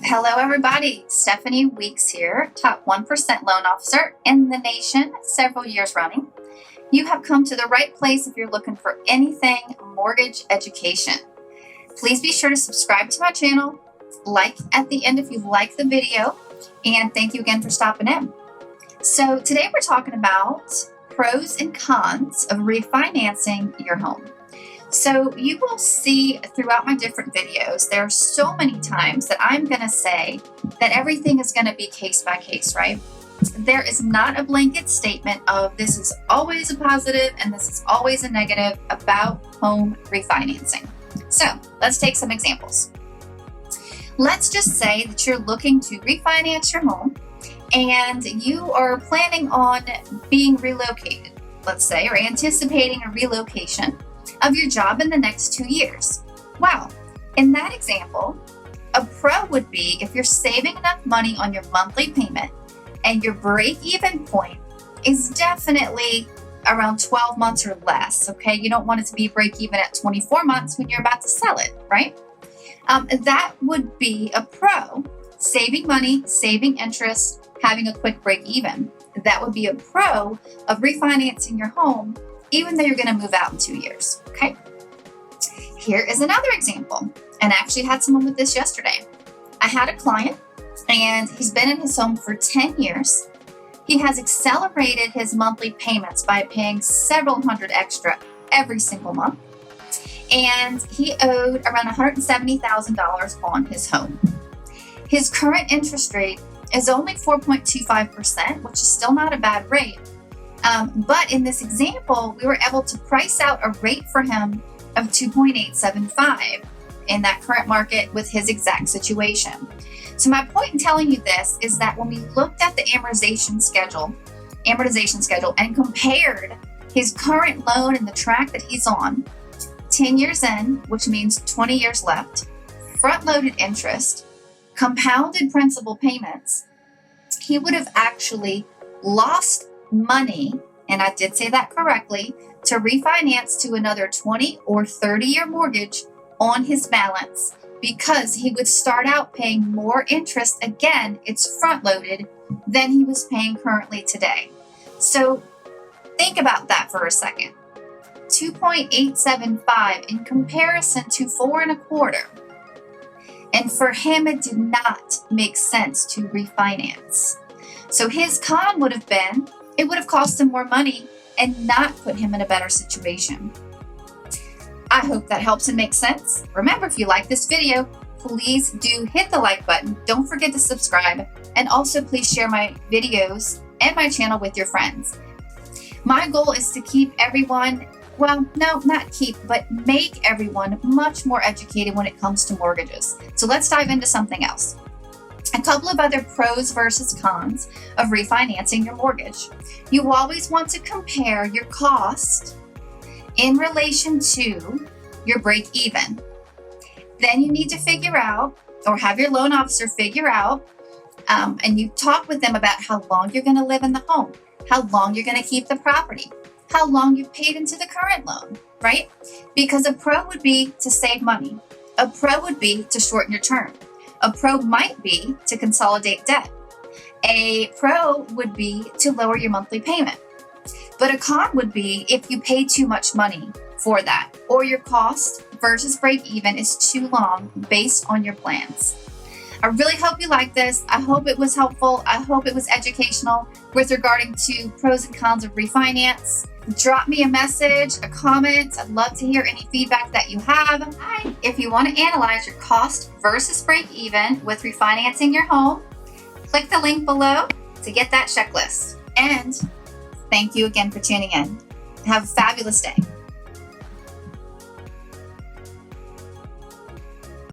Hello, everybody. Stephanie Weeks here, top 1% loan officer in the nation, several years running. You have come to the right place if you're looking for anything mortgage education. Please be sure to subscribe to my channel, like at the end if you like the video, and thank you again for stopping in. So today we're talking about pros and cons of refinancing your home. So you will see throughout my different videos, there are so many times that I'm going to say that everything is going to be case by case, right? There is not a blanket statement of this is always a positive and this is always a negative about home refinancing. So let's take some examples. Let's just say that you're looking to refinance your home and you are planning on being relocated, let's say, or anticipating a relocation of your job in the next 2 years. Wow. In that example, a pro would be if you're saving enough money on your monthly payment and your break-even point is definitely around 12 months or less, okay? You don't want it to be break-even at 24 months when you're about to sell it, right? That would be a pro. Saving money, saving interest, having a quick break-even. That would be a pro of refinancing your home even though you're going to move out in 2 years, okay? Here is another example, and I actually had someone with this yesterday. I had a client, and he's been in his home for 10 years. He has accelerated his monthly payments by paying several hundred extra every single month, and he owed around $170,000 on his home. His current interest rate is only 4.25%, which is still not a bad rate. But in this example, we were able to price out a rate for him of 2.875 in that current market with his exact situation. So my point in telling you this is that when we looked at the amortization schedule and compared his current loan and the track that he's on, 10 years in, which means 20 years left, front-loaded interest, compounded principal payments, he would have actually lost money, and I did say that correctly, to refinance to another 20 or 30-year mortgage on his balance because he would start out paying more interest, again, it's front-loaded, than he was paying currently today. So think about that for a second. 2.875 in comparison to 4.25. And for him, it did not make sense to refinance. So his con would have been, it would have cost him more money and not put him in a better situation. I hope that helps and makes sense. Remember, if you like this video, please do hit the like button. Don't forget to subscribe. And also please share my videos and my channel with your friends. My goal is to keep everyone, well, no, not keep, but make everyone much more educated when it comes to mortgages. So let's dive into something else. A couple of other pros versus cons of refinancing your mortgage. You always want to compare your cost in relation to your break even. Then you need to figure out, or have your loan officer figure out, and you talk with them about how long you're going to live in the home, how long you're going to keep the property, how long you've paid into the current loan, right? Because a pro would be to save money. A pro would be to shorten your term. A pro might be to consolidate debt. A pro would be to lower your monthly payment. But a con would be if you pay too much money for that, or your cost versus break even is too long based on your plans. I really hope you like this. I hope it was helpful. I hope it was educational with regarding to pros and cons of refinance. Drop me a message, a comment. I'd love to hear any feedback that you have. If you want to analyze your cost versus break even with refinancing your home, click the link below to get that checklist. And thank you again for tuning in. Have a fabulous day.